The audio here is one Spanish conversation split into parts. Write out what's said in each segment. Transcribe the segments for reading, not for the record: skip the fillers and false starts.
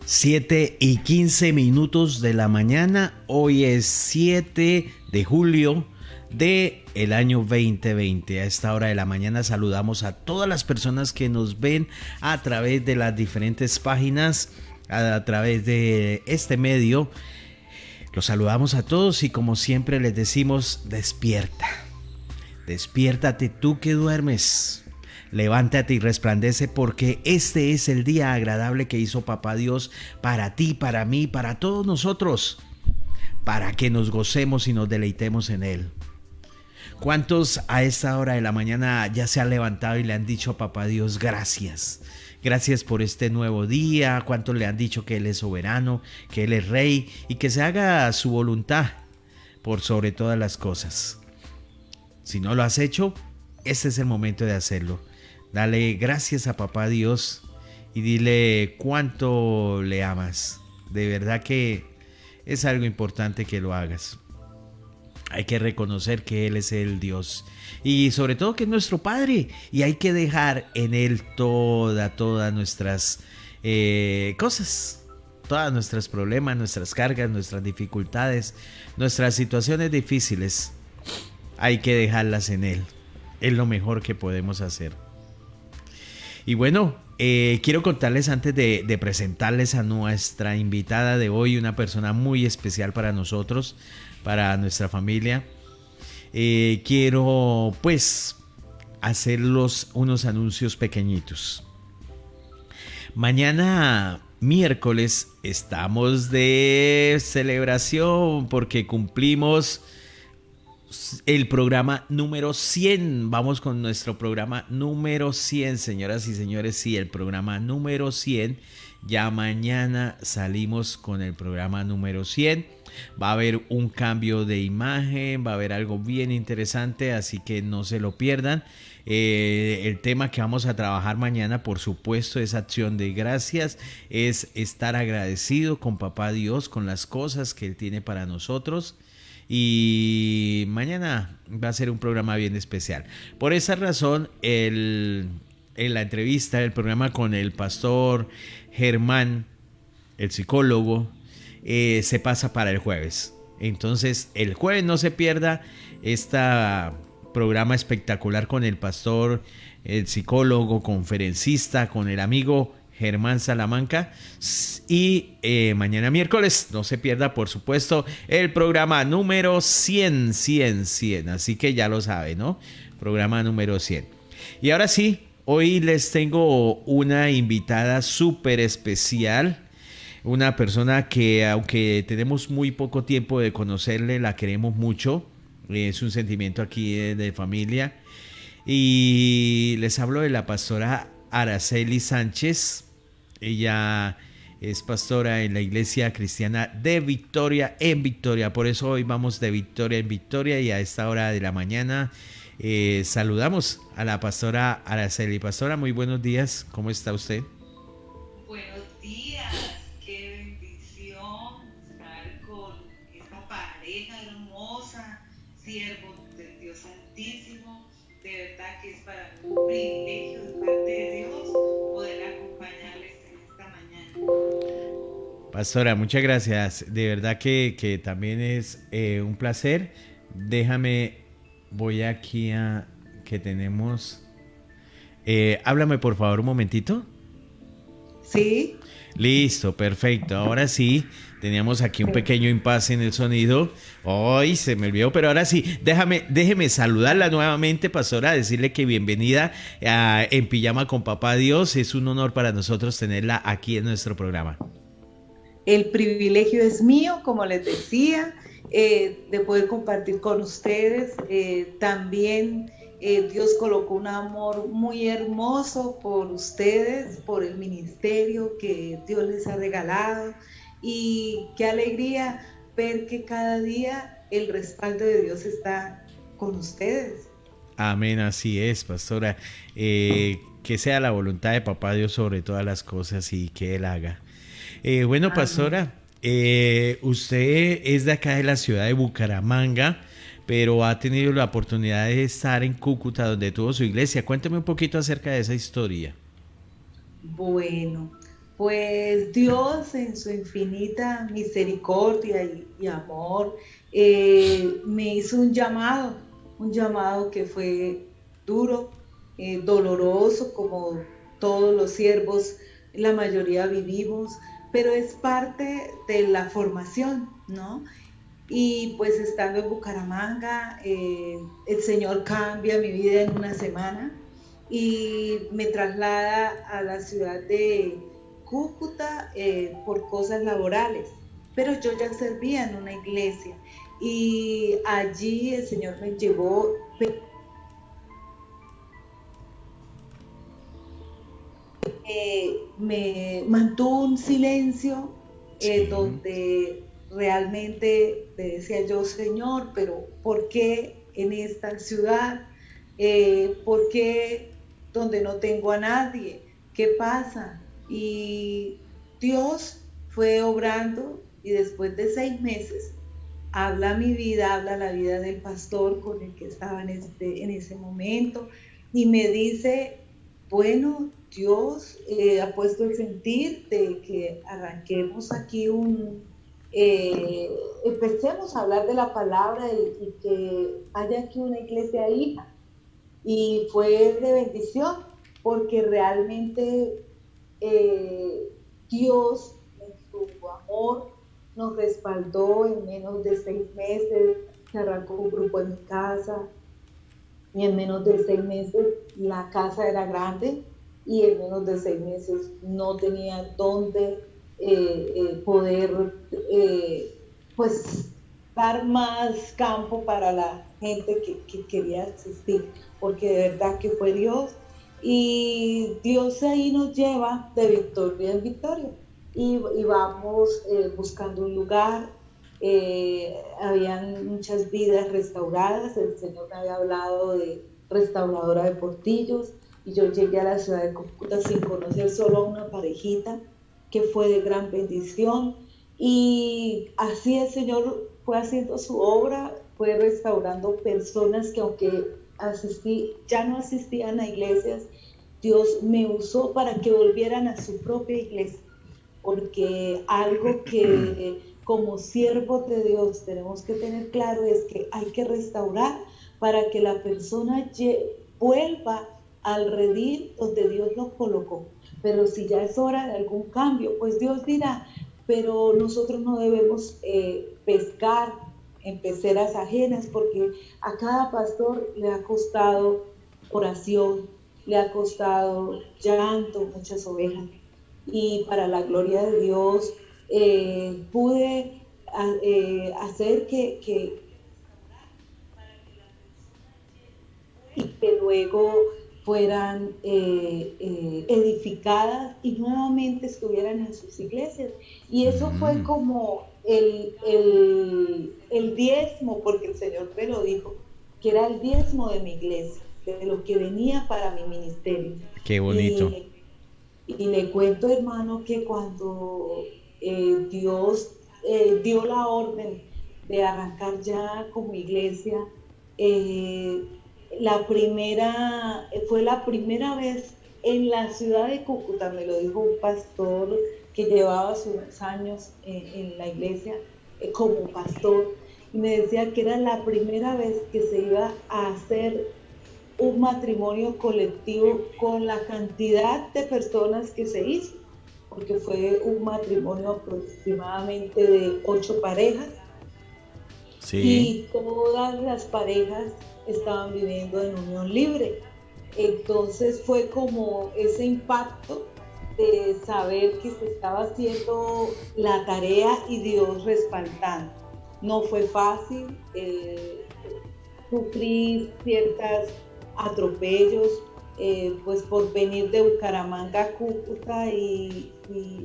7:15 de la mañana. Hoy es 7 de julio del año 2020. A esta hora de la mañana saludamos a todas las personas que nos ven a través de las diferentes páginas, a través de este medio. Los saludamos a todos y como siempre les decimos, despierta. Despiértate tú que duermes. Levántate y resplandece, porque este es el día agradable que hizo Papá Dios para ti, para mí, para todos nosotros, para que nos gocemos y nos deleitemos en él. ¿Cuántos a esta hora de la mañana ya se han levantado y le han dicho a Papá Dios gracias? Gracias por este nuevo día. ¿Cuántos le han dicho que él es soberano, que él es rey y que se haga su voluntad por sobre todas las cosas? Si no lo has hecho, este es el momento de hacerlo. Dale gracias a Papá Dios y dile cuánto le amas. De verdad que es algo importante que lo hagas. Hay que reconocer que Él es el Dios y sobre todo que es nuestro Padre, y hay que dejar en Él todas nuestras cosas, todos nuestros problemas, nuestras cargas, nuestras dificultades, nuestras situaciones difíciles. Hay que dejarlas en Él. Es lo mejor que podemos hacer. Y bueno, quiero contarles antes de presentarles a nuestra invitada de hoy, una persona muy especial para nosotros, para nuestra familia. Quiero pues hacerlos unos anuncios pequeñitos. Mañana miércoles estamos de celebración porque cumplimos el programa número 100. Vamos con nuestro programa número 100, señoras y señores. Sí, el programa número 100. Ya mañana salimos con el programa número 100. Va a haber un cambio de imagen, va a haber algo bien interesante, así que no se lo pierdan. El tema que vamos a trabajar mañana, por supuesto, es acción de gracias, es estar agradecido con Papá Dios, con las cosas que Él tiene para nosotros. Y mañana va a ser un programa bien especial. Por esa razón, en la entrevista, el programa con el pastor Germán, el psicólogo, se pasa para el jueves. Entonces, el jueves no se pierda este programa espectacular con el pastor, el psicólogo, conferencista, con el amigo Germán Salamanca. Y mañana miércoles no se pierda, por supuesto, el programa número 100. Así que ya lo sabe, ¿no? Programa número 100. Y ahora sí, hoy les tengo una invitada súper especial. Una persona que, aunque tenemos muy poco tiempo de conocerle, la queremos mucho. Es un sentimiento aquí de familia. Y les hablo de la pastora Araceli Sánchez. Ella es pastora en la iglesia cristiana de Victoria en Victoria. Por eso hoy vamos de Victoria en Victoria, y a esta hora de la mañana saludamos a la pastora Araceli. Pastora, muy buenos días. ¿Cómo está usted? Buenos días. Qué bendición estar con esta pareja hermosa, siervos del Dios Altísimo. De verdad que es para mí un privilegio de parte de Dios poder acompañarles en esta mañana. Pastora, muchas gracias. De verdad que también es un placer. Déjame, voy aquí a que tenemos. Háblame por favor un momentito. Sí. Listo, perfecto. Ahora sí, teníamos aquí un pequeño impasse en el sonido. Ay, se me olvidó, pero ahora sí, déjeme saludarla nuevamente, pastora, decirle que bienvenida a En Pijama con Papá Dios. Es un honor para nosotros tenerla aquí en nuestro programa. El privilegio es mío, como les decía, de poder compartir con ustedes. También Dios colocó un amor muy hermoso por ustedes, por el ministerio que Dios les ha regalado. Y qué alegría ver que cada día el respaldo de Dios está con ustedes. Amén, así es, pastora. Que sea la voluntad de Papá Dios sobre todas las cosas y que Él haga. Bueno, Amén. pastora, usted es de acá de la ciudad de Bucaramanga, pero ha tenido la oportunidad de estar en Cúcuta, donde tuvo su iglesia. Cuénteme un poquito acerca de esa historia. Bueno, pues Dios en su infinita misericordia y amor me hizo un llamado que fue duro, doloroso, como todos los siervos, la mayoría vivimos, pero es parte de la formación, ¿no? Y pues estando en Bucaramanga, el Señor cambia mi vida en una semana y me traslada a la ciudad de Cúcuta por cosas laborales. Pero yo ya servía en una iglesia y allí el Señor me llevó, me mantuvo un silencio Sí. donde realmente le decía yo, Señor, pero ¿por qué en esta ciudad? ¿Por qué donde no tengo a nadie? ¿Qué pasa? Y Dios fue obrando y después de 6 meses habla mi vida, habla la vida del pastor con el que estaba en ese momento y me dice, bueno, Dios ha puesto el sentir de que arranquemos aquí empecemos a hablar de la palabra y que haya aquí una iglesia hija. Y fue de bendición porque realmente eh, Dios en su amor nos respaldó en menos de 6 meses, se arrancó un grupo en mi casa y en menos de 6 meses la casa era grande y en menos de 6 meses no tenía dónde poder pues dar más campo para la gente que quería asistir, porque de verdad que fue Dios y Dios ahí nos lleva de victoria en victoria y vamos buscando un lugar. Habían muchas vidas restauradas, el Señor me había hablado de restauradora de portillos y yo llegué a la ciudad de Cúcuta sin conocer solo a una parejita que fue de gran bendición y así el Señor fue haciendo su obra, fue restaurando personas que aunque ya no asistían a iglesias, Dios me usó para que volvieran a su propia iglesia porque algo que como siervos de Dios tenemos que tener claro es que hay que restaurar para que la persona vuelva al redil donde Dios lo colocó. Pero si ya es hora de algún cambio, pues Dios dirá, pero nosotros no debemos pescar en peceras ajenas porque a cada pastor le ha costado oración, le ha costado llanto, muchas ovejas y para la gloria de Dios pude hacer y que luego fueran edificadas y nuevamente estuvieran en sus iglesias. Y eso fue Mm, como el diezmo, porque el Señor me lo dijo, que era el diezmo de mi iglesia, de lo que venía para mi ministerio. qué bonito. Y Y le cuento, hermano, que cuando Dios dio la orden de arrancar ya como iglesia, eh, fue la primera vez en la ciudad de Cúcuta, me lo dijo un pastor que llevaba sus años en la iglesia como pastor, y me decía que era la primera vez que se iba a hacer un matrimonio colectivo con la cantidad de personas que se hizo, porque fue un matrimonio aproximadamente de 8 parejas Sí. y todas las parejas estaban viviendo en unión libre. Entonces fue como ese impacto de saber que se estaba haciendo la tarea y Dios respaldando. No fue fácil, sufrí ciertas atropellos, pues por venir de Bucaramanga a Cúcuta y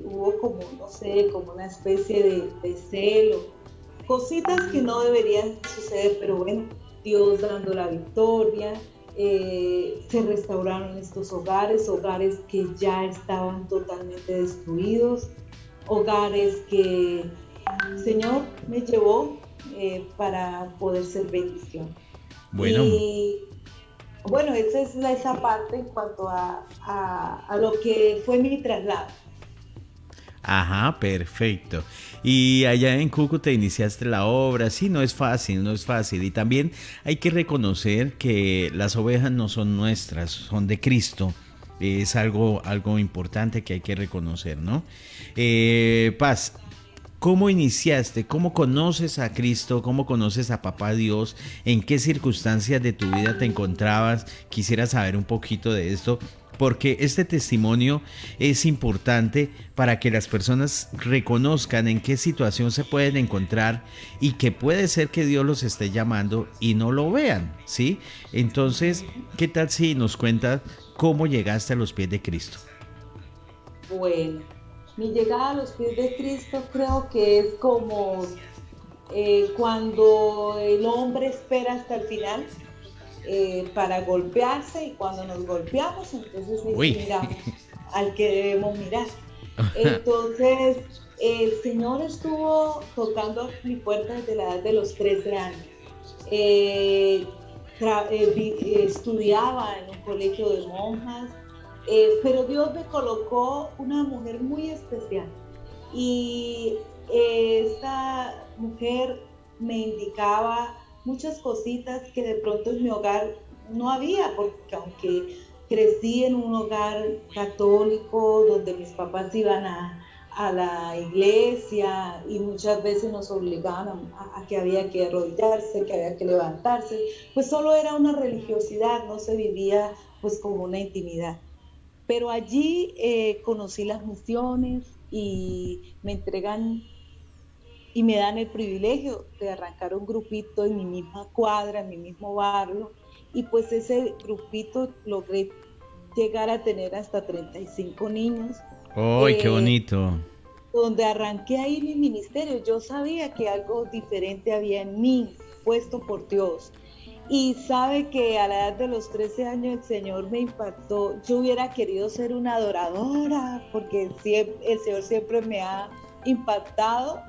hubo como, no sé, como una especie de celo, cositas que no deberían suceder, pero bueno, Dios dando la victoria. Se restauraron estos hogares, hogares que ya estaban totalmente destruidos, hogares que el Señor me llevó para poder ser bendición. Bueno, Y bueno, esa es esa parte en cuanto a lo que fue mi traslado. ajá, perfecto. Y allá en Cúcuta iniciaste la obra. Sí, no es fácil, no es fácil. Y también hay que reconocer que las ovejas no son nuestras, son de Cristo. Es algo importante que hay que reconocer, ¿no? Paz, ¿cómo iniciaste? ¿Cómo conoces a Cristo? ¿Cómo conoces a Papá Dios? ¿En qué circunstancias de tu vida te encontrabas? Quisiera saber un poquito de esto, porque este testimonio es importante para que las personas reconozcan en qué situación se pueden encontrar y que puede ser que Dios los esté llamando y no lo vean, ¿sí? Entonces, ¿qué tal si nos cuentas cómo llegaste a los pies de Cristo? Bueno, mi llegada a los pies de Cristo creo que es como cuando el hombre espera hasta el final para golpearse y cuando nos golpeamos, entonces ahí sí Uy. miramos al que debemos mirar. Entonces, el Señor estuvo tocando mi puerta desde la edad de los 13 años. Eh, Estudiaba en un colegio de monjas, pero Dios me colocó una mujer muy especial y esta mujer me indicaba muchas cositas que de pronto en mi hogar no había, porque aunque crecí en un hogar católico donde mis papás iban a la iglesia y muchas veces nos obligaban a que había que arrodillarse, que había que levantarse, pues solo era una religiosidad, no se vivía pues como una intimidad. Pero allí conocí las misiones y me entregan y me dan el privilegio de arrancar un grupito en mi misma cuadra, en mi mismo barrio, y pues ese grupito logré llegar a tener hasta 35 niños, ¡Ay, qué eh, bonito! donde arranqué ahí mi ministerio. Yo sabía que algo diferente había en mí, puesto por Dios. Y sabe que a la edad de los 13 años el Señor me impactó. Yo hubiera querido ser una adoradora, porque el Señor siempre me ha impactado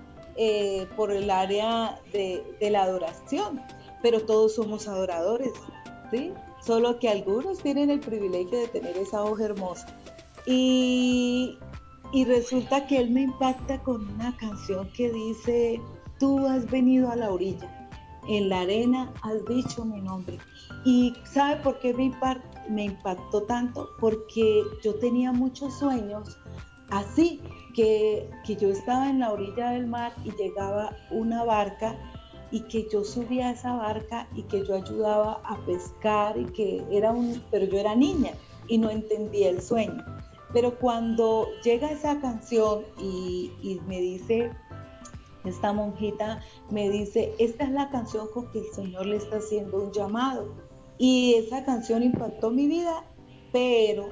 por el área de la adoración, pero todos somos adoradores, ¿sí? Solo que algunos tienen el privilegio de tener esa voz hermosa. Y, y resulta que Él me impacta con una canción que dice, tú has venido a la orilla, en la arena has dicho mi nombre. ¿Y sabe por qué me impactó tanto? Porque yo tenía muchos sueños así, que yo estaba en la orilla del mar y llegaba una barca y que yo subía a esa barca y que yo ayudaba a pescar y que pero yo era niña y no entendía el sueño. Pero cuando llega esa canción y me dice, esta monjita me dice, esta es la canción con que el Señor le está haciendo un llamado. Y esa canción impactó mi vida, pero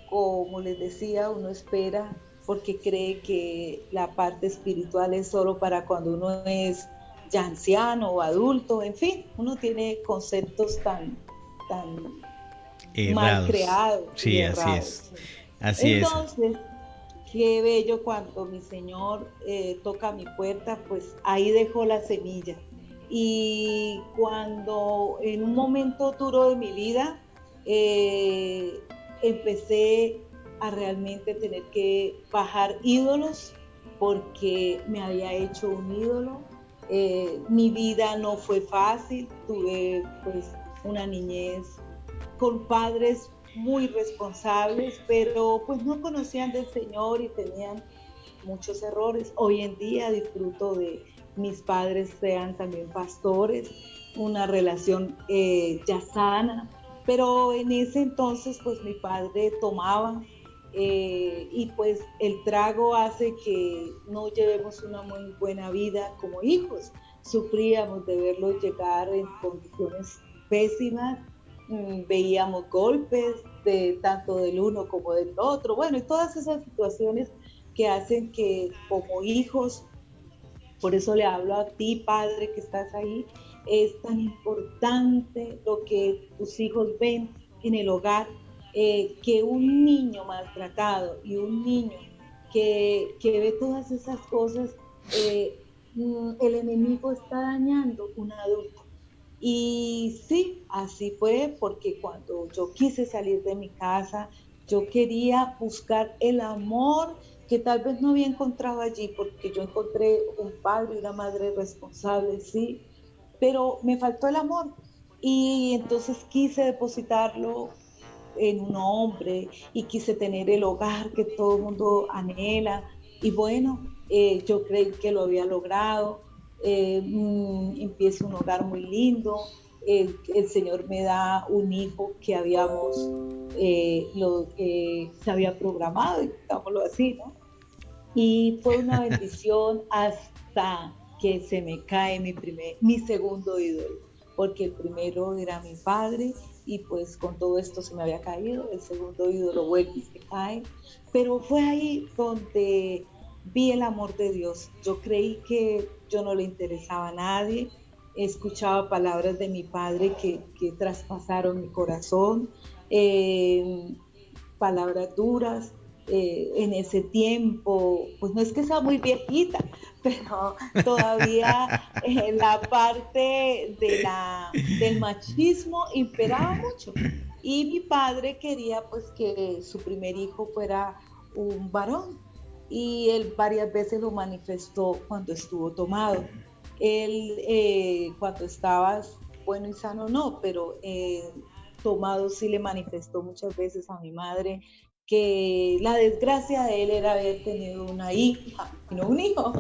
como les decía, uno espera porque cree que la parte espiritual es solo para cuando uno es ya anciano o adulto, en fin, uno tiene conceptos tan mal Errados. creados y Sí, así es. errados. Así es. Entonces, qué bello cuando mi Señor toca mi puerta, pues ahí dejó la semilla. Y cuando en un momento duro de mi vida eh, empecé a realmente tener que bajar ídolos porque me había hecho un ídolo. Mi vida no fue fácil, tuve pues una niñez con padres muy responsables, pero pues no conocían del Señor y tenían muchos errores. Hoy en día disfruto de mis padres sean también pastores, una relación ya sana, pero en ese entonces pues mi padre tomaba y pues el trago hace que no llevemos una muy buena vida como hijos. Sufríamos de verlo llegar en condiciones pésimas veíamos golpes de tanto del uno como del otro, bueno, y todas esas situaciones que hacen que como hijos, por eso le hablo a ti, padre, que estás ahí, es tan importante lo que tus hijos ven en el hogar, que un niño maltratado y un niño que ve todas esas cosas, el enemigo está dañando un adulto. Y sí, así fue porque cuando yo quise salir de mi casa, yo quería buscar el amor que tal vez no había encontrado allí, porque yo encontré un padre y una madre responsables, sí, pero me faltó el amor. Y entonces quise depositarlo en un hombre y quise tener el hogar que todo el mundo anhela. Y bueno, yo creí que lo había logrado. Empiezo un hogar muy lindo. El Señor me da un hijo que se había programado, digámoslo así, ¿no? Y fue una bendición hasta que se me cae mi segundo ídolo, porque el primero era mi padre y pues con todo esto se me había caído, el segundo ídolo vuelve y se cae, pero fue ahí donde vi el amor de Dios. Yo creí que yo no le interesaba a nadie, escuchaba palabras de mi padre que traspasaron mi corazón, eh, palabras duras. En ese tiempo, pues no es que sea muy viejita, pero todavía la parte del machismo imperaba mucho. Y mi padre quería pues que su primer hijo fuera un varón y él varias veces lo manifestó cuando estuvo tomado. Él cuando estaba bueno y sano no, pero tomado sí le manifestó muchas veces a mi madre que la desgracia de él era haber tenido una hija y no un hijo.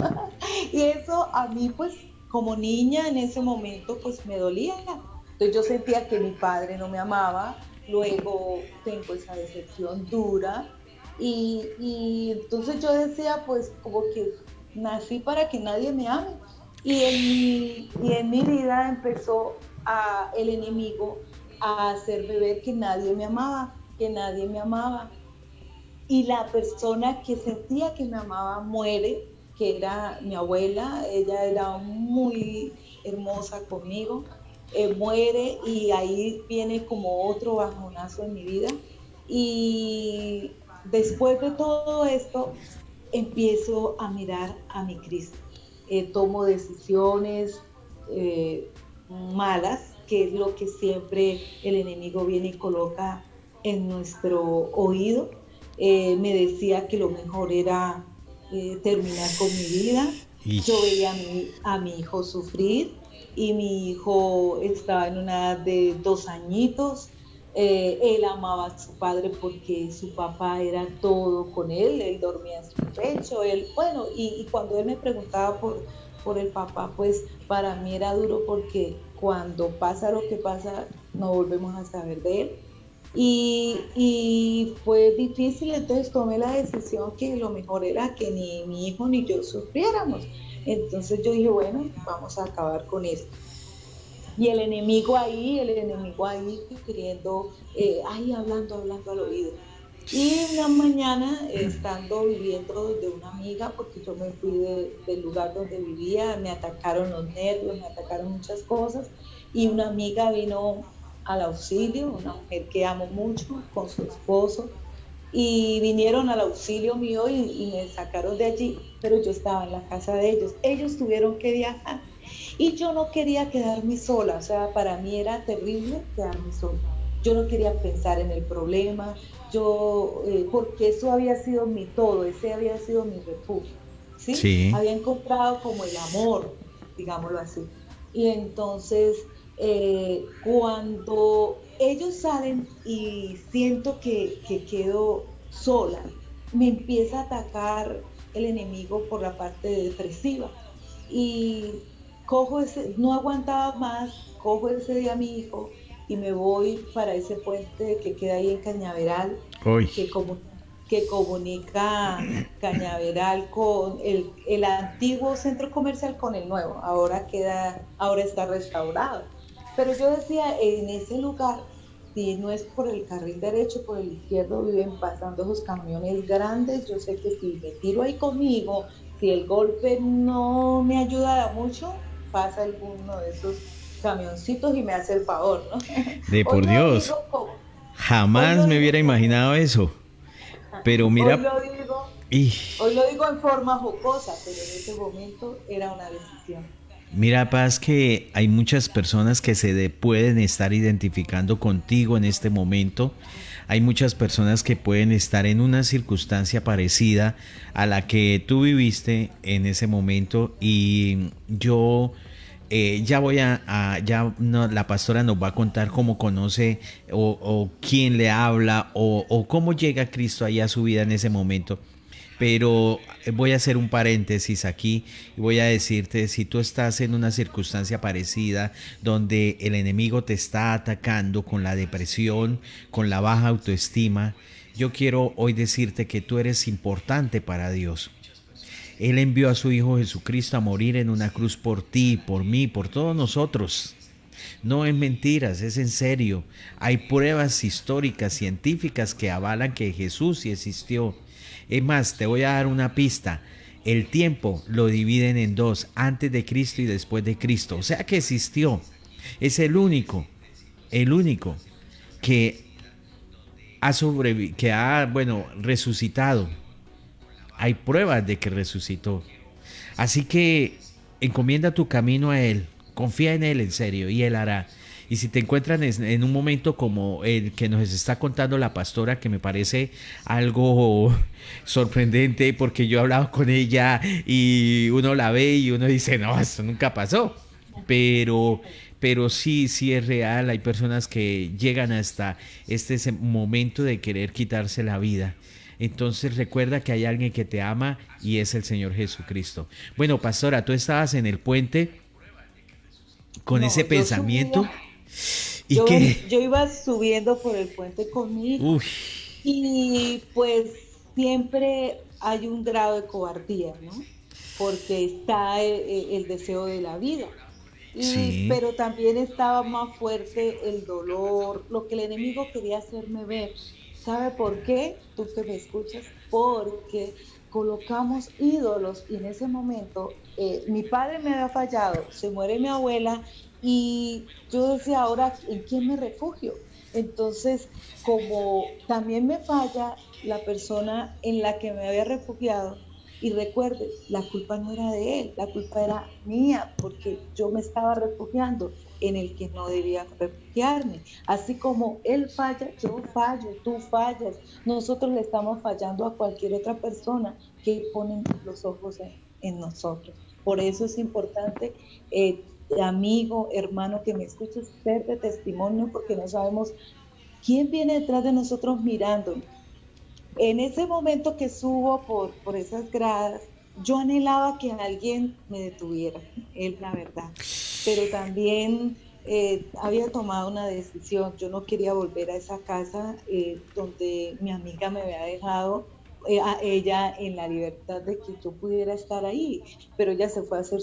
Y eso a mí pues como niña en ese momento pues me dolía. Entonces yo sentía que mi padre no me amaba, luego tengo esa decepción dura y entonces yo decía pues como que nací para que nadie me ame. Y en mi vida empezó el enemigo a hacerme ver que nadie me amaba, que nadie me amaba. Y la persona que sentía que me amaba muere, que era mi abuela, ella era muy hermosa conmigo, muere y ahí viene como otro bajonazo en mi vida. Y después de todo esto, empiezo a mirar a mi Cristo. Tomo decisiones malas, que es lo que siempre el enemigo viene y coloca en nuestro oído. Me decía que lo mejor era terminar con mi vida. Yo veía a mi hijo sufrir y mi hijo estaba en una edad de 2 añitos. Él amaba a su padre porque su papá era todo con él dormía en su pecho, bueno, y cuando él me preguntaba por el papá, pues para mí era duro porque cuando pasa lo que pasa, no volvemos a saber de él. Y fue difícil, entonces tomé la decisión que lo mejor era que ni mi hijo ni yo sufriéramos. Entonces yo dije, bueno, vamos a acabar con esto. Y el enemigo ahí queriendo, hablando al oído. Y una mañana, estando viviendo de una amiga, porque yo me fui del lugar donde vivía, me atacaron los nervios, me atacaron muchas cosas, y una amiga vino al auxilio, una mujer que amo mucho, con su esposo, y vinieron al auxilio mío y me sacaron de allí, pero yo estaba en la casa de ellos. Ellos tuvieron que viajar y yo no quería quedarme sola, o sea, para mí era terrible quedarme sola. Yo no quería pensar en el problema, porque eso había sido mi todo, ese había sido mi refugio, ¿sí? Sí. Había encontrado como el amor, digámoslo así. Y entonces, cuando ellos salen y siento que quedo sola, me empieza a atacar el enemigo por la parte depresiva. Y no aguantaba más, cojo ese día a mi hijo y me voy para ese puente que queda ahí en Cañaveral, Uy. que, como, que comunica Cañaveral con el antiguo centro comercial con el nuevo. Ahora está restaurado. Pero yo decía, en ese lugar si no es por el carril derecho, por el izquierdo viven pasando esos camiones grandes. Yo sé que si me tiro ahí conmigo, si el golpe no me ayuda mucho, pasa alguno de esos camioncitos y me hace el favor, ¿no? De Hoy por lo Dios, digo hoy jamás lo me digo hubiera como, imaginado eso. Pero hoy mira, lo digo, y hoy lo digo en forma jocosa, pero en ese momento era una decisión. mira, Paz, que hay muchas personas que pueden estar identificando contigo en este momento. Hay muchas personas que pueden estar en una circunstancia parecida a la que tú viviste en ese momento. Y yo ya voy ya no, la pastora nos va a contar cómo conoce o quién le habla o cómo llega Cristo ahí a su vida en ese momento. Pero voy a hacer un paréntesis aquí y voy a decirte, si tú estás en una circunstancia parecida donde el enemigo te está atacando con la depresión, con la baja autoestima, yo quiero hoy decirte que tú eres importante para Dios. Él envió a su Hijo Jesucristo a morir en una cruz por ti, por mí, por todos nosotros. No es mentiras, es en serio. Hay pruebas históricas, científicas que avalan que Jesús sí existió. Es más, te voy a dar una pista. El tiempo lo dividen en dos, antes de Cristo y después de Cristo. O sea que existió. Es el único que bueno, resucitado. Hay pruebas de que resucitó. Así que encomienda tu camino a Él, confía en Él en serio y Él hará. Y si te encuentran en un momento como el que nos está contando la pastora, que me parece algo sorprendente porque yo he hablado con ella y uno la ve y uno dice, no, esto nunca pasó. Pero, pero sí, sí es real. Hay personas que llegan hasta ese momento de querer quitarse la vida. Entonces recuerda que hay alguien que te ama y es el Señor Jesucristo. Bueno, pastora, tú estabas en el puente con ese No, pensamiento y yo, que, yo iba subiendo por el puente con mi hijo uy, y pues siempre hay un grado de cobardía, ¿no? Porque está el deseo de la vida. sí, Pero también estaba más fuerte el dolor, lo que el enemigo quería hacerme ver. ¿Sabe por qué? Tú que me escuchas, porque colocamos ídolos y en ese momento mi padre me había fallado, se muere mi abuela y yo decía, ahora, ¿en quién me refugio? Entonces, como también me falla la persona en la que me había refugiado, y recuerde, la culpa no era de él, la culpa era mía, porque yo me estaba refugiando en el que no debía refugiarme. Así como él falla, yo fallo, tú fallas. Nosotros le estamos fallando a cualquier otra persona que pone los ojos en nosotros. Por eso es importante, amigo, hermano, que me escuches, ser de testimonio, porque no sabemos quién viene detrás de nosotros mirándonos. En ese momento que subo por esas gradas, yo anhelaba que alguien me detuviera, es la verdad. Pero también había tomado una decisión. Yo no quería volver a esa casa donde mi amiga me había dejado a ella en la libertad de que yo pudiera estar ahí. Pero ella se fue a hacer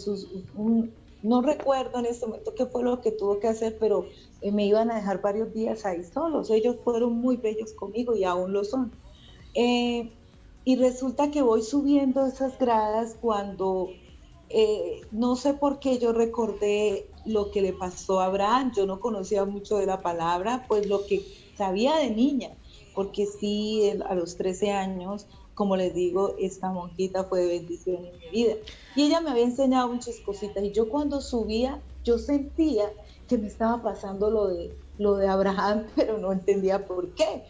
no recuerdo en este momento qué fue lo que tuvo que hacer, pero me iban a dejar varios días ahí solos. Ellos fueron muy bellos conmigo y aún lo son. Eh, y resulta que voy subiendo esas gradas cuando no sé por qué yo recordé lo que le pasó a Abraham. Yo no conocía mucho de la palabra, pues lo que sabía de niña, porque sí, a los 13 años, como les digo, esta monjita fue de bendición en mi vida. Y ella me había enseñado muchas cositas y yo cuando subía, yo sentía que me estaba pasando lo de Abraham, pero no entendía por qué.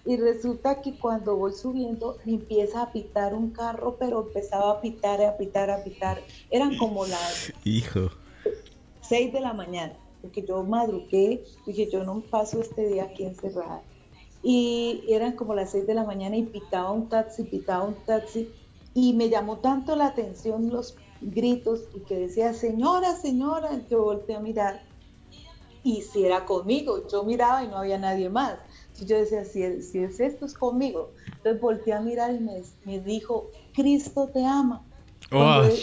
Y resulta que cuando voy subiendo me empieza a pitar un carro, pero empezaba a pitar, a pitar, a pitar. Eran como las hijo, 6 de la mañana, porque yo madrugué, dije yo no paso este día aquí encerrada. Y eran como las 6 de la mañana y pitaba un taxi, y me llamó tanto la atención los gritos y que decía, señora, señora, yo volteé a mirar y si era conmigo, yo miraba y no había nadie más. Entonces yo decía, si es esto, es conmigo. Entonces volteé a mirar y me dijo, Cristo te ama. Cuando oh, él,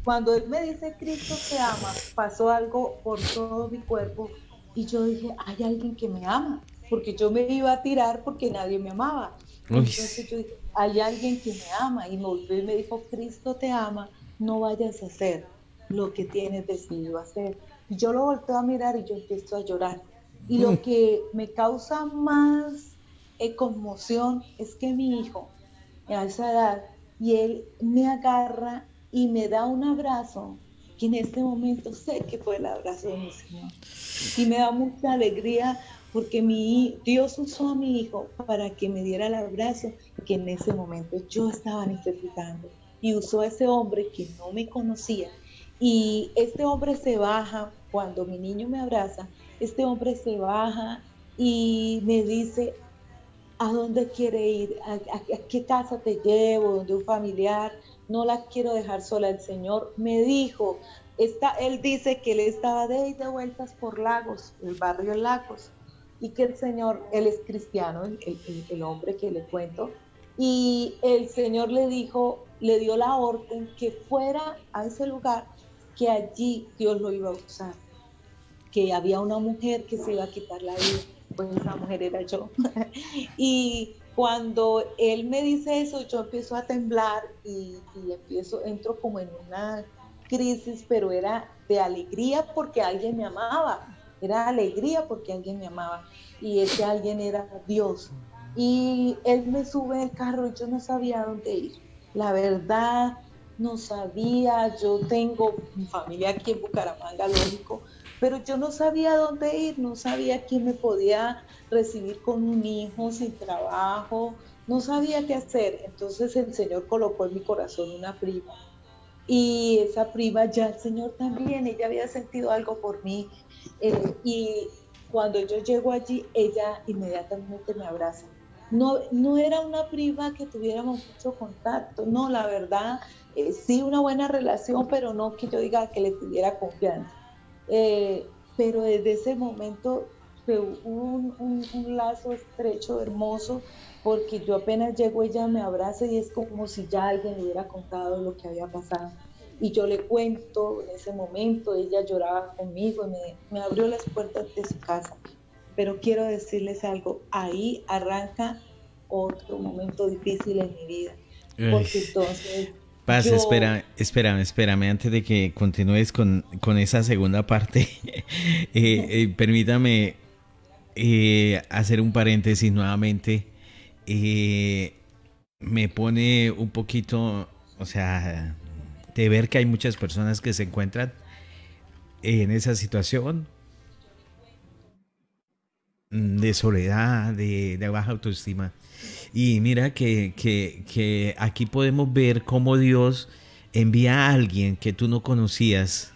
cuando él me dice, Cristo te ama, pasó algo por todo mi cuerpo y yo dije, hay alguien que me ama. porque yo me iba a tirar porque nadie me amaba. Uy. Entonces yo dije, hay alguien que me ama, y me volvió y me dijo, Cristo te ama, no vayas a hacer lo que tienes decidido hacer. Y yo lo volteo a mirar y yo empiezo a llorar. Y lo que me causa más conmoción es que mi hijo, a esa edad, y él me agarra y me da un abrazo, que en este momento sé que fue el abrazo de mi Señor. Y me da mucha alegría porque Dios usó a mi hijo para que me diera el abrazo que en ese momento yo estaba necesitando. Y usó a ese hombre que no me conocía. Y este hombre se baja, cuando mi niño me abraza, este hombre se baja y me dice, ¿a dónde quiere ir? ¿A qué casa te llevo? ¿Donde un familiar? No la quiero dejar sola. El Señor me dijo, él dice que él estaba de ahí de vueltas por Lagos, el barrio Lagos, y que el Señor, él es cristiano, el hombre que le cuento, y el Señor le dijo, le dio la orden que fuera a ese lugar, que allí Dios lo iba a usar, que había una mujer que se iba a quitar la vida, pues esa mujer era yo. Y cuando él me dice eso, yo empiezo a temblar y entro como en una crisis, pero era de alegría porque alguien me amaba, era alegría porque alguien me amaba, y ese alguien era Dios. Y él me sube al carro y yo no sabía a dónde ir, la verdad, no sabía. Yo tengo familia aquí en Bucaramanga, lógico, pero yo no sabía dónde ir, no sabía quién me podía recibir con un hijo sin trabajo, no sabía qué hacer. Entonces el Señor colocó en mi corazón una prima, y esa prima ya el Señor también, ella había sentido algo por mí, y cuando yo llego allí, ella inmediatamente me abraza. No, no era una prima que tuviéramos mucho contacto, no, la verdad, sí una buena relación, pero no que yo diga que le tuviera confianza. Pero desde ese momento fue un lazo estrecho, hermoso, porque yo apenas llego, ella me abraza y es como si ya alguien le hubiera contado lo que había pasado. Y yo le cuento en ese momento, ella lloraba conmigo y me abrió las puertas de su casa. Pero quiero decirles algo, ahí arranca otro momento difícil en mi vida, Uy. porque entonces Paz, yo... espérame, antes de que continúes con esa segunda parte, permítame hacer un paréntesis nuevamente. Eh, Me pone un poquito, o sea, de ver que hay muchas personas que se encuentran en esa situación de soledad, de baja autoestima. Y mira que aquí podemos ver cómo Dios envía a alguien que tú no conocías.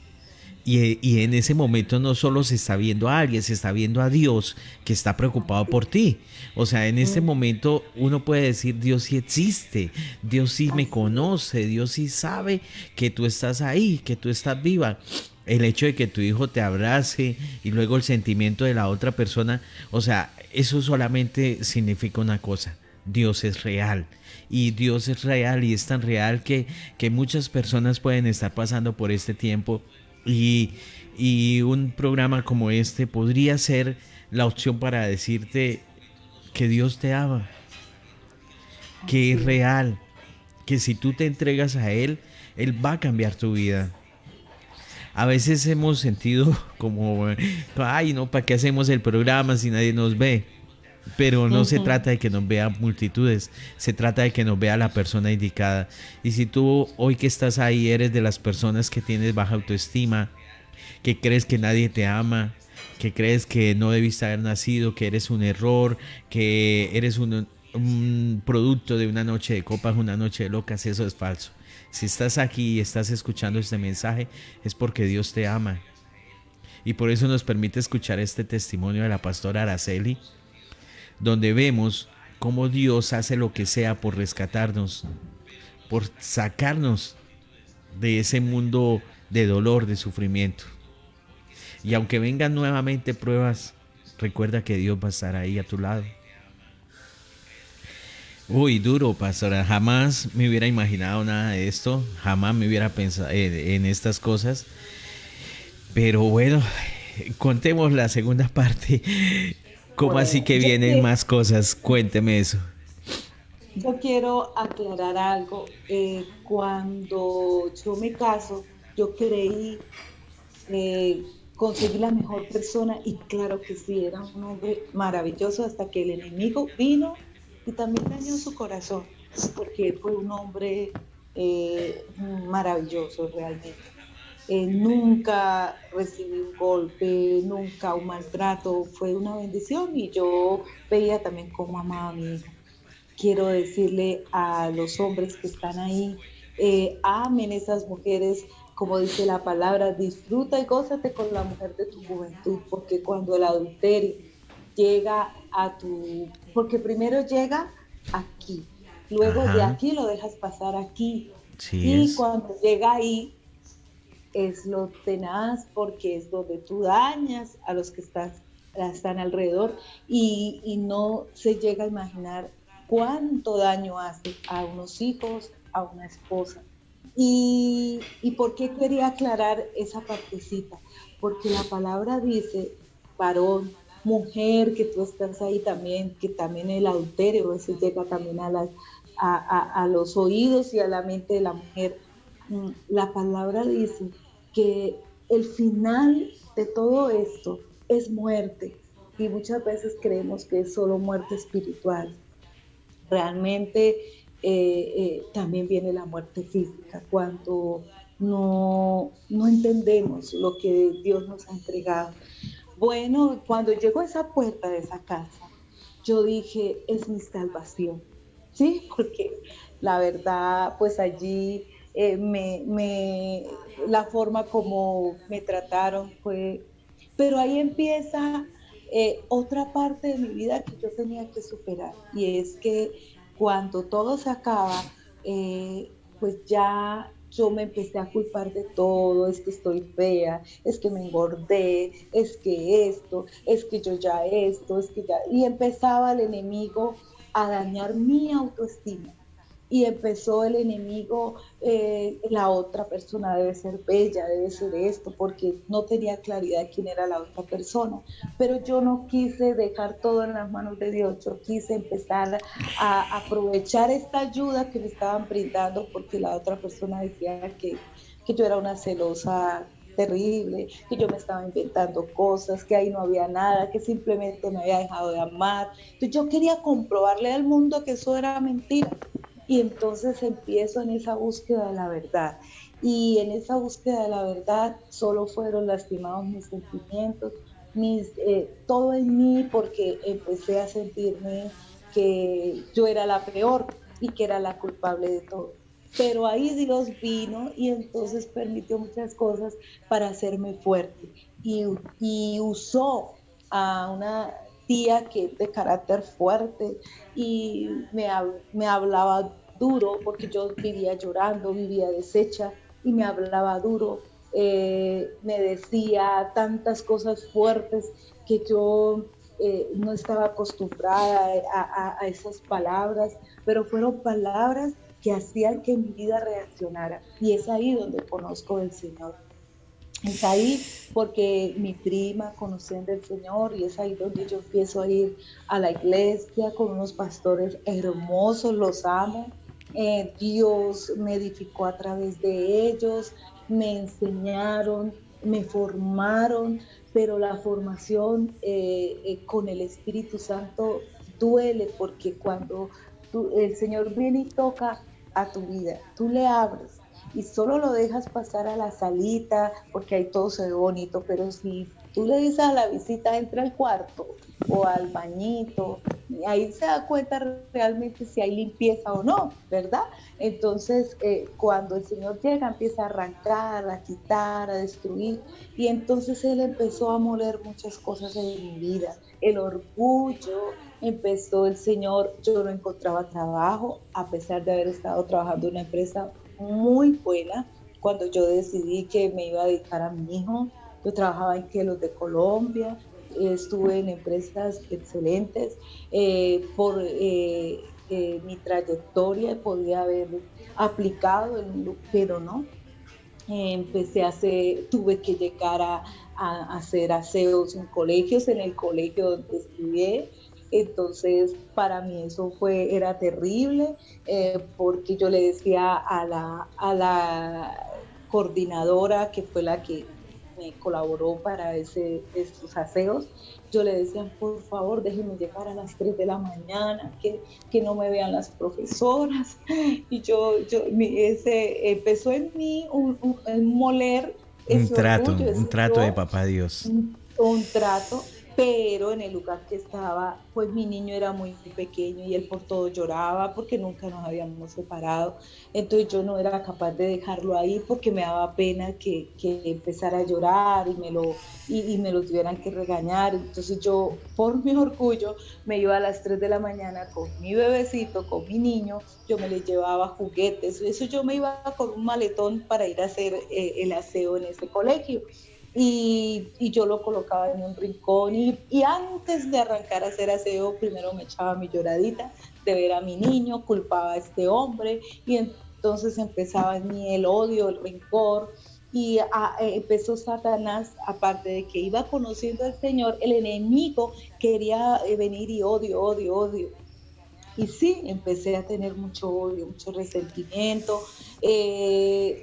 Y en ese momento no solo se está viendo a alguien, se está viendo a Dios que está preocupado por ti. O sea, en este momento uno puede decir, Dios sí existe, Dios sí me conoce, Dios sí sabe que tú estás ahí, que tú estás viva. El hecho de que tu hijo te abrace y luego el sentimiento de la otra persona, o sea, eso solamente significa una cosa: Dios es real. Y Dios es real, y es tan real que muchas personas pueden estar pasando por este tiempo, y, y un programa como este podría ser la opción para decirte que Dios te ama, que es Sí. real, que si tú te entregas a Él, Él va a cambiar tu vida. A veces hemos sentido como, ay, no, ¿para qué hacemos el programa si nadie nos ve? Pero no se Ujú. trata de que nos vea multitudes, se trata de que nos vea la persona indicada. Y si tú hoy que estás ahí eres de las personas que tienes baja autoestima, que crees que nadie te ama, que crees que no debiste haber nacido, que eres un error, que eres un producto de una noche de copas, una noche de locas, eso es falso. Si estás aquí y estás escuchando este mensaje, es porque Dios te ama. Y por eso nos permite escuchar este testimonio de la pastora Araceli, donde vemos cómo Dios hace lo que sea por rescatarnos, por sacarnos de ese mundo de dolor, de sufrimiento. Y aunque vengan nuevamente pruebas, recuerda que Dios va a estar ahí a tu lado. Uy, duro, pastora. Jamás me hubiera imaginado nada de esto. Jamás me hubiera pensado en estas cosas. Pero bueno, contemos la segunda parte. ¿Cómo así Bueno, que vienen más cosas? Cuénteme eso. yo quiero aclarar algo. Cuando yo me caso, yo creí conseguir la mejor persona y claro que sí, era un hombre maravilloso hasta que el enemigo vino y también dañó su corazón, porque él fue un hombre maravilloso realmente. Nunca recibí un golpe, nunca un maltrato, fue una bendición y yo veía también cómo amaba a mi hijo. Quiero decirle a los hombres que están ahí, amen esas mujeres, como dice la palabra, disfruta y gózate con la mujer de tu juventud, porque cuando el adulterio llega a porque primero llega aquí, luego de Ajá, aquí lo dejas pasar aquí, sí y es. cuando llega ahí es lo tenaz porque es donde tú dañas a los que están alrededor y no se llega a imaginar cuánto daño hace a unos hijos, a una esposa. ¿Y por qué quería aclarar esa partecita? Porque la palabra dice, varón, mujer, que tú estás ahí también, que también el adulterio a veces llega también a los oídos y a la mente de la mujer. La palabra dice que el final de todo esto es muerte y muchas veces creemos que es solo muerte espiritual. Realmente también viene la muerte física cuando no entendemos lo que Dios nos ha entregado. Bueno, cuando llegó a esa puerta de esa casa, yo dije, es mi salvación, ¿sí? Porque la verdad, pues allí la forma como me trataron fue, pero ahí empieza otra parte de mi vida que yo tenía que superar, y es que cuando todo se acaba, pues ya yo me empecé a culpar de todo, es que estoy fea, es que me engordé, es que esto, es que yo ya esto, es que ya... Y empezaba el enemigo a dañar mi autoestima. Y empezó el enemigo, la otra persona debe ser bella, debe ser esto, porque no tenía claridad de quién era la otra persona. Pero yo no quise dejar todo en las manos de Dios, yo quise empezar a aprovechar esta ayuda que me estaban brindando, porque la otra persona decía que yo era una celosa terrible, que yo me estaba inventando cosas, que ahí no había nada, que simplemente me había dejado de amar. Entonces yo quería comprobarle al mundo que eso era mentira. Y entonces empiezo en esa búsqueda de la verdad. Y en esa búsqueda de la verdad solo fueron lastimados mis sentimientos, todo en mí, porque empecé a sentirme que yo era la peor y que era la culpable de todo. Pero ahí Dios vino y entonces permitió muchas cosas para hacerme fuerte. Y usó a una tía que es de carácter fuerte y me hablaba duro porque yo vivía llorando, vivía deshecha y me hablaba duro. Me decía tantas cosas fuertes que yo no estaba acostumbrada a esas palabras, pero fueron palabras que hacían que mi vida reaccionara. Y es ahí donde conozco del Señor. Es ahí porque mi prima conocen del Señor y es ahí donde yo empiezo a ir a la iglesia con unos pastores hermosos, los amo. Dios me edificó a través de ellos, me enseñaron, me formaron, pero la formación con el Espíritu Santo duele porque cuando el Señor viene y toca a tu vida, tú le abres y solo lo dejas pasar a la salita porque ahí todo se ve bonito, pero si tú le dices a la visita entra al cuarto o al bañito, ahí se da cuenta realmente si hay limpieza o no, ¿verdad? Entonces, cuando el Señor llega, empieza a arrancar, a quitar, a destruir, y entonces Él empezó a moler muchas cosas en mi vida, el orgullo, empezó el Señor, yo no encontraba trabajo, a pesar de haber estado trabajando en una empresa muy buena. Cuando yo decidí que me iba a dedicar a mi hijo, yo trabajaba en Kelos de Colombia, estuve en empresas excelentes, por mi trayectoria podía haber aplicado, pero no. Tuve que llegar a hacer aseos en colegios, en el colegio donde estudié. Entonces, para mí eso era terrible, porque yo le decía a la coordinadora, que fue la que me colaboró para estos aseos, yo le decía, por favor, déjenme llegar a las 3 de la mañana, que no me vean las profesoras. Y empezó en mí un moler ese orgullo, Un ese trato de yo, papá Dios. un trato, pero en el lugar que estaba, pues mi niño era muy pequeño y él por todo lloraba porque nunca nos habíamos separado. Entonces yo no era capaz de dejarlo ahí porque me daba pena que empezara a llorar y me lo tuvieran que regañar. Entonces yo, por mi orgullo, me iba a las 3 de la mañana con mi bebecito, con mi niño, yo me le llevaba juguetes, eso yo me iba con un maletón para ir a hacer el aseo en ese colegio. Y yo lo colocaba en un rincón y antes de arrancar a hacer aseo, primero me echaba mi lloradita de ver a mi niño, culpaba a este hombre y entonces empezaba en mí el odio, el rencor y empezó Satanás, aparte de que iba conociendo al Señor, el enemigo quería venir y odio, odio, odio. Y sí, empecé a tener mucho odio, mucho resentimiento, le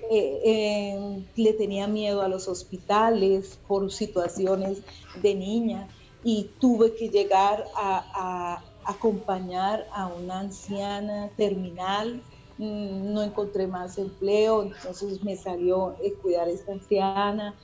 tenía miedo a los hospitales por situaciones de niña y tuve que llegar a acompañar a una anciana terminal. No encontré más empleo, entonces me salió cuidar a esta anciana.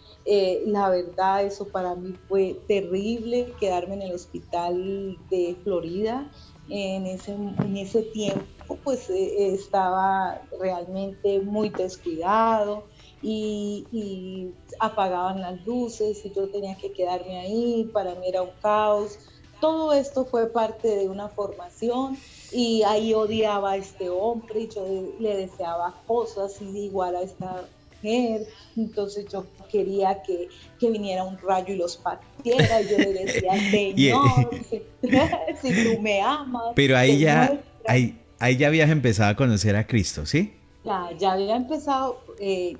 La verdad, eso para mí fue terrible, quedarme en el hospital de Florida en ese tiempo, pues estaba realmente muy descuidado y apagaban las luces y yo tenía que quedarme ahí, para mí era un caos. Todo esto fue parte de una formación y ahí odiaba a este hombre y yo le deseaba cosas y igual a esta mujer. Entonces yo quería que viniera un rayo y los partiera y yo le decía, Y, Señor, si, si tú me amas, pero demuestra. ahí ya habías empezado a conocer a Cristo, ¿sí? Ya había empezado,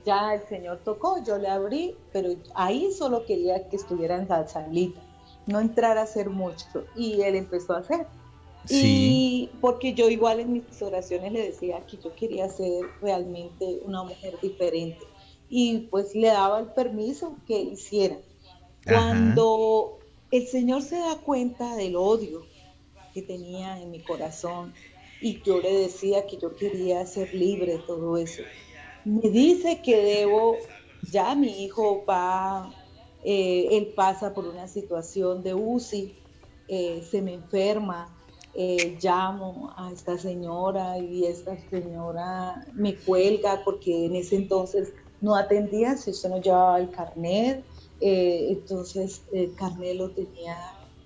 ya el Señor tocó, yo le abrí, pero ahí solo quería que estuviera en la salita, no entrar a hacer mucho. Y él empezó a hacer. Sí. Y porque yo igual en mis oraciones le decía que yo quería ser realmente una mujer diferente. Y pues le daba el permiso que hiciera. Ajá. Cuando el Señor se da cuenta del odio que tenía en mi corazón y yo le decía que yo quería ser libre de todo eso, me dice que ya mi hijo él pasa por una situación de UCI, se me enferma, llamo a esta señora y esta señora me cuelga porque en ese entonces no atendía si usted no llevaba el carnet. Entonces el carnet lo tenía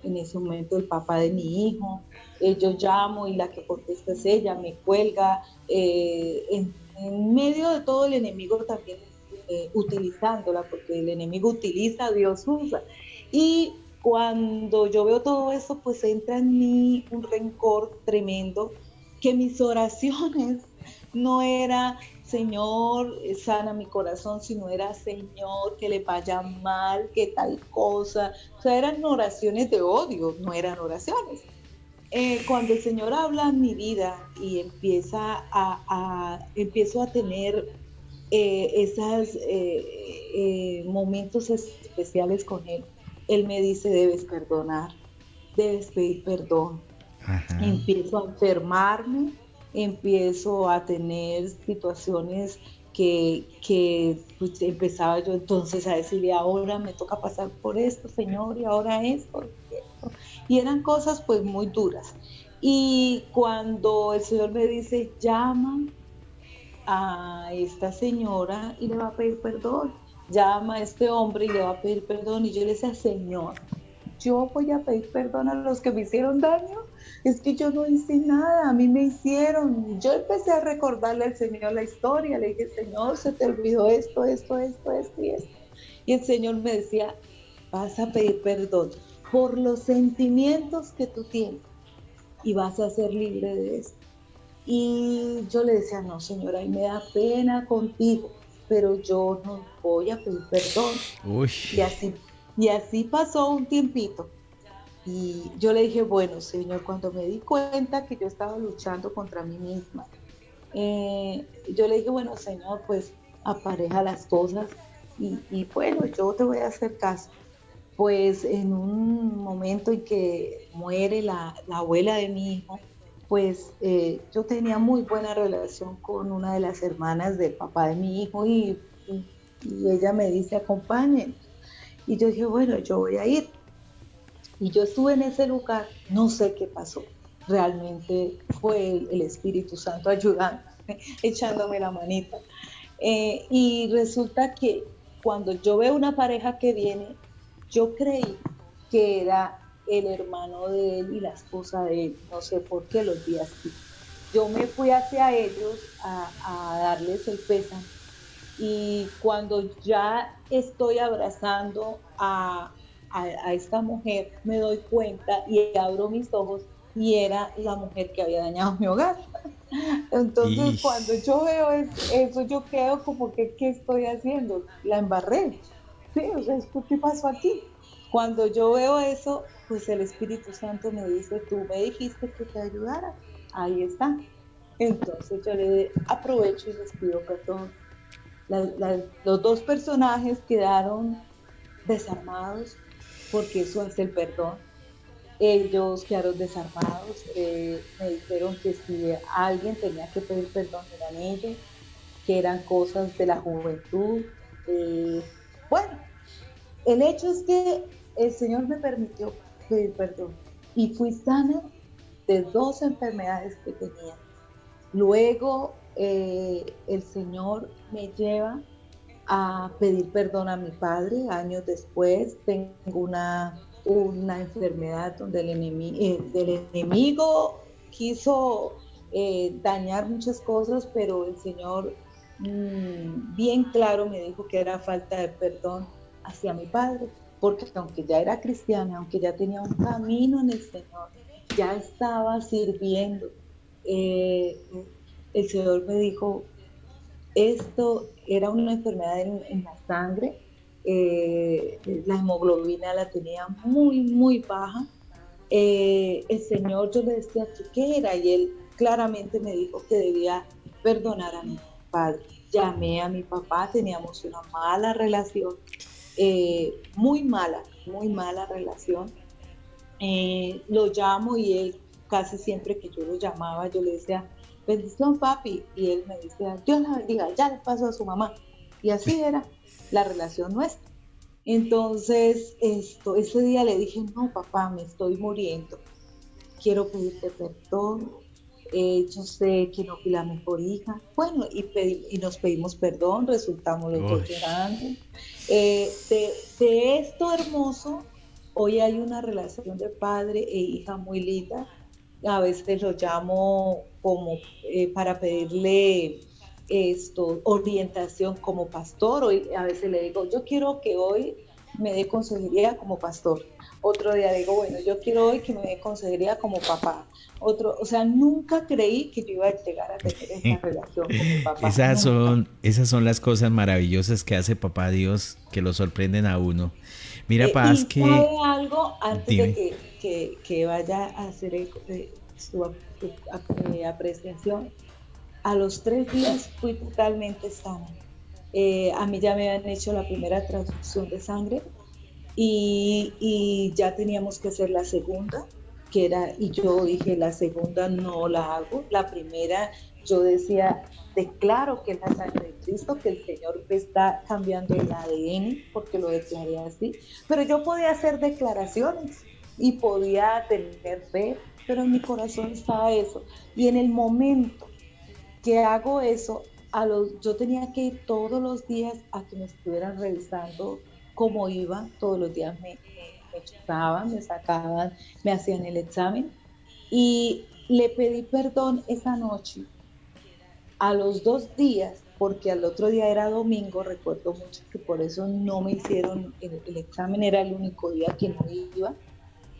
en ese momento el papá de mi hijo. Yo llamo y la que contesta es ella, me cuelga. En medio de todo el enemigo también utilizándola, porque el enemigo utiliza, Dios usa. Y cuando yo veo todo eso, pues entra en mí un rencor tremendo, que mis oraciones no era Señor, sana mi corazón, sino era Señor, que le vaya mal, que tal cosa. O sea, eran oraciones de odio, no eran oraciones. Cuando el Señor habla en mi vida y empiezo a tener esos momentos especiales con Él, Él me dice, debes perdonar, debes pedir perdón. Ajá. Empiezo a enfermarme, empiezo a tener situaciones que pues, empezaba yo entonces a decirle, ahora me toca pasar por esto, Señor, y ahora esto, y esto. Y eran cosas pues muy duras. Y cuando el Señor me dice, llama a esta señora y le va a pedir perdón, llama a este hombre y le va a pedir perdón, y yo le decía, Señor, yo voy a pedir perdón a los que me hicieron daño, es que yo no hice nada, a mí me hicieron. Yo empecé a recordarle al Señor la historia, le dije, Señor, se te olvidó esto, esto, esto, esto y esto. Y el Señor me decía, vas a pedir perdón por los sentimientos que tú tienes y vas a ser libre de esto. Y yo le decía, no, señora, y me da pena contigo, pero yo no voy a pedir perdón. Uy. Y así pasó un tiempito. Y yo le dije, bueno, Señor, cuando me di cuenta que yo estaba luchando contra mí misma, yo le dije, bueno, Señor, pues apareja las cosas y bueno, yo te voy a hacer caso. Pues en un momento en que muere la abuela de mi hijo, pues yo tenía muy buena relación con una de las hermanas del papá de mi hijo y ella me dice, acompañen. Y yo dije, bueno, yo voy a ir. Y yo estuve en ese lugar, no sé qué pasó. Realmente fue el Espíritu Santo ayudándome, echándome la manita. Y resulta que cuando yo veo una pareja que viene, yo creí que era el hermano de él y la esposa de él. No sé por qué los vi así. Yo me fui hacia ellos a darles el pésame y cuando ya estoy abrazando a esta mujer, me doy cuenta y abro mis ojos y era la mujer que había dañado mi hogar. Entonces, Y cuando yo veo eso, yo quedo como que, ¿qué estoy haciendo? La embarré. Sí, o sea, ¿qué pasó aquí? Cuando yo veo eso, pues el Espíritu Santo me dice, tú me dijiste que te ayudara. Ahí está. Entonces yo le aprovecho y les pido perdón. Los dos personajes quedaron desarmados porque eso es el perdón. Ellos quedaron desarmados, me dijeron que si alguien tenía que pedir perdón eran ellos, que eran cosas de la juventud. Bueno, el hecho es que el Señor me permitió pedir perdón y fui sana de dos enfermedades que tenía. Luego el Señor me lleva a pedir perdón a mi padre. Años después tengo una enfermedad donde el enemigo quiso dañar muchas cosas, pero el Señor bien claro me dijo que era falta de perdón hacia mi padre, porque aunque ya era cristiana, aunque ya tenía un camino en el Señor, ya estaba sirviendo, eh, el Señor me dijo, esto era una enfermedad en la sangre, la hemoglobina la tenía muy, muy baja. El Señor, yo le decía que qué era y él claramente me dijo que debía perdonar a mi padre. Llamé a mi papá, teníamos una mala relación, muy mala relación. Lo llamo y él casi siempre que yo lo llamaba, yo le decía, bendición papi, y él me decía, Dios la bendiga, ya le paso a su mamá. Y así era la relación nuestra. Entonces, ese día le dije, no papá, me estoy muriendo, quiero pedirte perdón, yo sé que no fui la mejor hija. Bueno, y nos pedimos perdón, resultamos los uy. dos llorando. De esto hermoso, hoy hay una relación de padre e hija muy linda. A veces lo llamo como para pedirle orientación como pastor. Hoy, a veces le digo, yo quiero que hoy me dé consejería como pastor. Otro día digo, bueno, yo quiero hoy que me dé consejería como papá. Otro, o sea, nunca creí que yo iba a llegar a tener esta relación con mi papá, nunca. Esas son las cosas maravillosas que hace Papá Dios, que lo sorprenden a uno. Mira, Paz, Y que... sabe algo, antes de Dime. que vaya a hacer su apreciación, a los 3 días fui totalmente sana. A mí ya me habían hecho la primera transfusión de sangre y ya teníamos que hacer la segunda, y yo dije, la segunda no la hago, la primera yo decía, declaro que es la sangre de Cristo, que el Señor está cambiando el ADN, porque lo declaré así, pero yo podía hacer declaraciones y podía tener fe, pero en mi corazón estaba eso, y en el momento que hago eso, yo tenía que ir todos los días a que me estuvieran revisando cómo iba, todos los días me chuzaban, me sacaban, me hacían el examen y le pedí perdón esa noche. A los 2 días, porque al otro día era domingo, recuerdo mucho que por eso no me hicieron el examen, era el único día que no iba.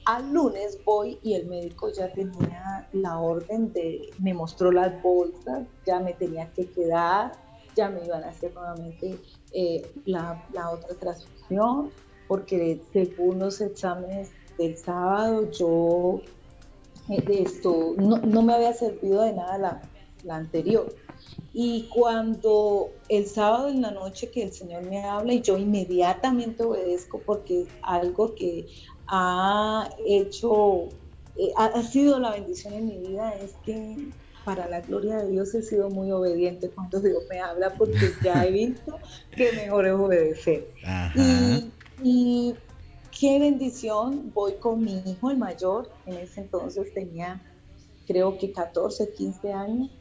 Al lunes voy y el médico ya tenía la orden me mostró las bolsas, ya me tenía que quedar. ya me iban a hacer nuevamente la otra transfusión, porque según los exámenes del sábado, yo no me había servido de nada la anterior. Y cuando el sábado en la noche que el Señor me habla y yo inmediatamente obedezco porque es algo que ha hecho, ha sido la bendición en mi vida, es que para la gloria de Dios he sido muy obediente cuando Dios me habla porque ya he visto que mejor es obedecer. Ajá. Y qué bendición, voy con mi hijo el mayor, en ese entonces tenía creo que 14, 15 años,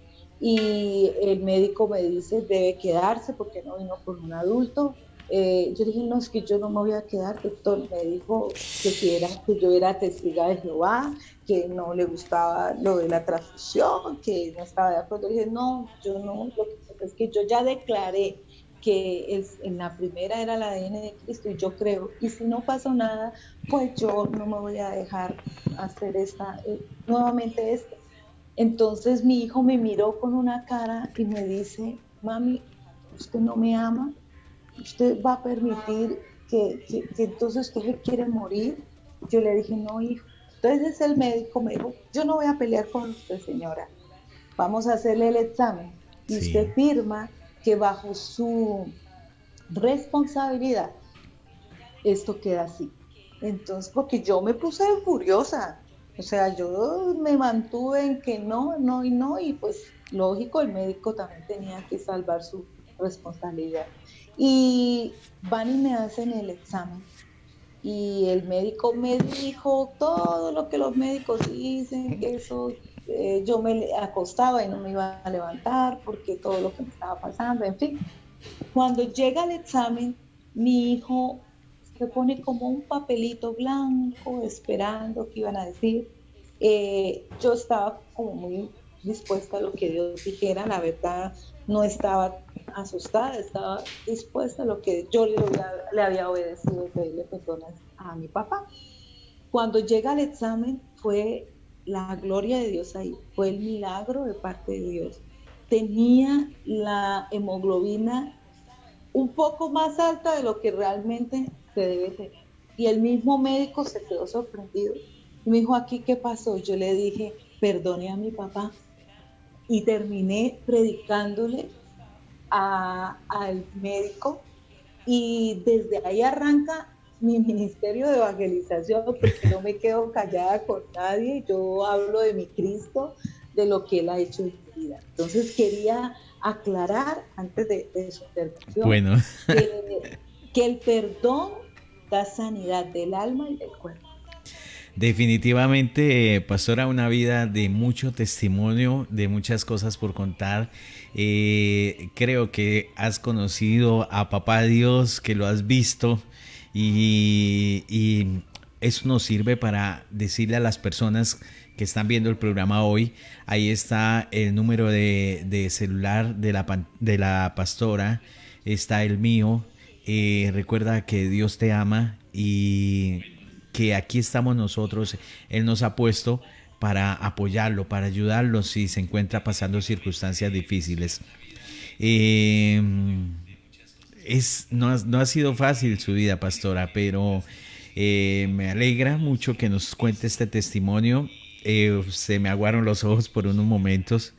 y el médico me dice, debe quedarse porque no vino con un adulto. Yo dije, no, es que yo no me voy a quedar, doctor. Me dijo que yo era testiga de Jehová, que no le gustaba lo de la transfusión, que no estaba de acuerdo. Le dije, no, yo no, lo que pasa es que yo ya declaré que en la primera era el ADN de Cristo y yo creo, y si no pasó nada, pues yo no me voy a dejar hacer nuevamente esto. Entonces mi hijo me miró con una cara y me dice, mami, usted no me ama, usted va a permitir que entonces usted se quiere morir. Yo le dije, no, hijo. Entonces el médico me dijo, yo no voy a pelear con usted, señora, vamos a hacerle el examen y Sí. usted firma que bajo su responsabilidad esto queda así. Entonces, porque yo me puse furiosa, o sea, yo me mantuve en que no, no y no, y pues lógico, el médico también tenía que salvar su responsabilidad. Y van y me hacen el examen. Y el médico me dijo todo lo que los médicos dicen, que eso yo me acostaba y no me iba a levantar porque todo lo que me estaba pasando, en fin. Cuando llega el examen, mi hijo se pone como un papelito blanco esperando qué iban a decir. Yo estaba como muy dispuesta a lo que Dios dijera, la verdad no estaba asustada, estaba dispuesta a lo que yo le había obedecido, pedirle perdón a mi papá. Cuando llega el examen fue la gloria de Dios ahí, fue el milagro de parte de Dios. Tenía la hemoglobina un poco más alta de lo que realmente se debe tener. Y el mismo médico se quedó sorprendido. Y me dijo, ¿aquí qué pasó? Yo le dije, perdone a mi papá. Y terminé predicándole al médico. Y desde ahí arranca mi ministerio de evangelización, porque no me quedo callada con nadie. Yo hablo de mi Cristo, de lo que Él ha hecho en mi vida. Entonces quería aclarar antes de su intervención Bueno, que el perdón da sanidad del alma y del cuerpo. definitivamente, pastora, una vida de mucho testimonio, de muchas cosas por contar. Creo que has conocido a Papá Dios, que lo has visto y eso nos sirve para decirle a las personas que están viendo el programa hoy. Ahí está el número de celular de la pastora, está el mío. Recuerda que Dios te ama y que aquí estamos nosotros. Él nos ha puesto para apoyarlo, para ayudarlo si se encuentra pasando circunstancias difíciles. Eh, no ha sido fácil su vida, pastora, pero me alegra mucho que nos cuente este testimonio. Se me aguaron los ojos por unos momentos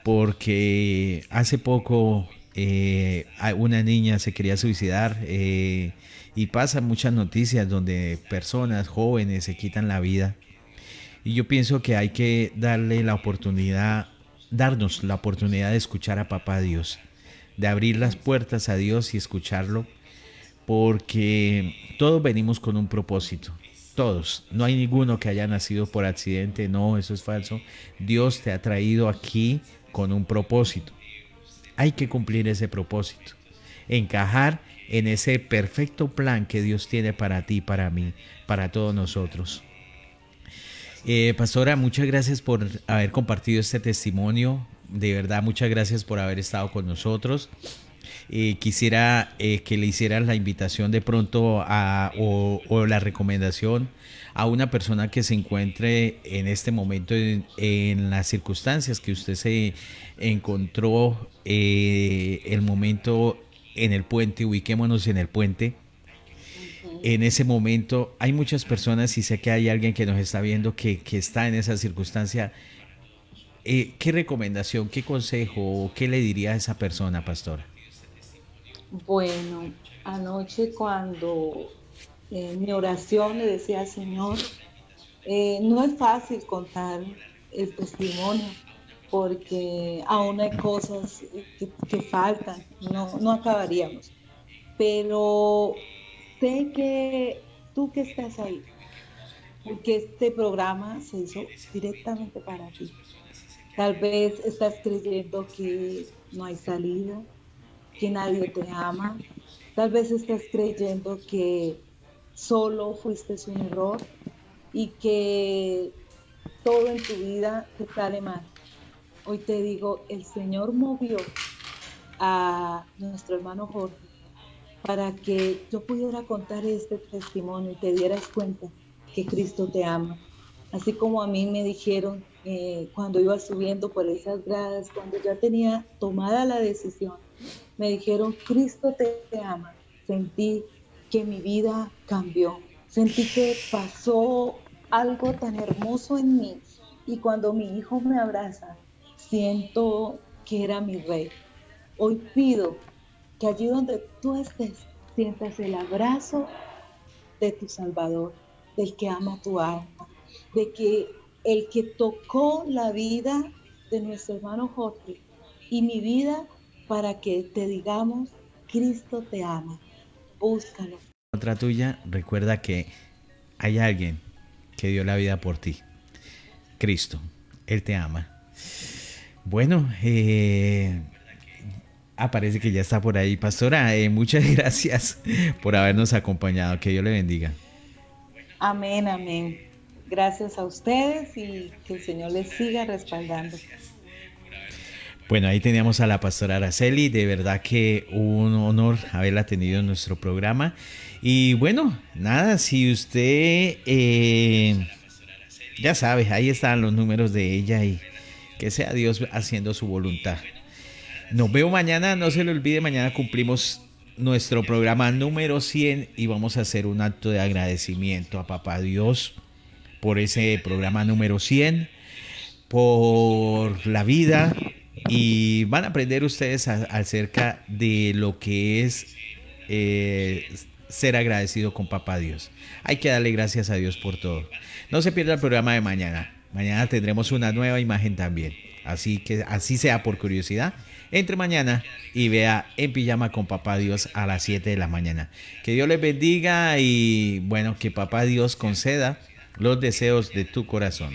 porque hace poco una niña se quería suicidar y pasan muchas noticias donde personas jóvenes se quitan la vida. Y yo pienso que hay que darnos la oportunidad de escuchar a Papá Dios, de abrir las puertas a Dios y escucharlo, porque todos venimos con un propósito. Todos, no hay ninguno que haya nacido por accidente, no, eso es falso. Dios te ha traído aquí con un propósito. Hay que cumplir ese propósito, encajar en ese perfecto plan que Dios tiene para ti, para mí, para todos nosotros. Pastora, muchas gracias por haber compartido este testimonio. De verdad, muchas gracias por haber estado con nosotros. Quisiera que le hicieras la invitación de pronto o la recomendación a una persona que se encuentre en este momento en las circunstancias que usted se encontró, el momento en el puente, ubiquémonos en el puente. En ese momento hay muchas personas y sé que hay alguien que nos está viendo que está en esa circunstancia. ¿Qué recomendación, qué consejo, qué le diría a esa persona, pastora? Bueno, anoche cuando en mi oración le decía al Señor, no es fácil contar el testimonio porque aún hay cosas que faltan, no acabaríamos. Pero sé que tú que estás ahí, porque este programa se hizo directamente para ti. Tal vez estás creyendo que no hay salida, que nadie te ama. Tal vez estás creyendo que solo fuiste un error y que todo en tu vida te sale mal. Hoy te digo, el Señor movió a nuestro hermano Jorge para que yo pudiera contar este testimonio y te dieras cuenta que Cristo te ama. Así como a mí me dijeron cuando iba subiendo por esas gradas, cuando ya tenía tomada la decisión, me dijeron, Cristo te ama. Sentí que mi vida cambió. Sentí que pasó algo tan hermoso en mí. Y cuando mi hijo me abraza, siento que era mi rey. Hoy pido que allí donde tú estés, sientas el abrazo de tu Salvador, del que ama tu alma, de que el que tocó la vida de nuestro hermano Jorge y mi vida para que te digamos, Cristo te ama, búscalo. Otra tuya, recuerda que hay alguien que dio la vida por ti. Cristo, Él te ama. Bueno, parece que ya está por ahí. Pastora, muchas gracias por habernos acompañado. Que Dios le bendiga. Amén, amén. Gracias a ustedes y que el Señor les siga respaldando. Bueno, ahí teníamos a la pastora Araceli. De verdad que un honor haberla tenido en nuestro programa. Y bueno, nada, si usted ya sabe, ahí están los números de ella y que sea Dios haciendo su voluntad. Nos veo mañana, no se le olvide, mañana cumplimos nuestro programa número 100 y vamos a hacer un acto de agradecimiento a Papá Dios por ese programa número 100, por la vida, y van a aprender ustedes acerca de lo que es ser agradecido con Papá Dios. Hay que darle gracias a Dios por todo. No se pierda el programa de mañana. Mañana tendremos una nueva imagen también. Así que así sea por curiosidad, entre mañana y vea En Pijama con Papá Dios a las 7 de la mañana. Que Dios les bendiga y bueno, que Papá Dios conceda los deseos de tu corazón.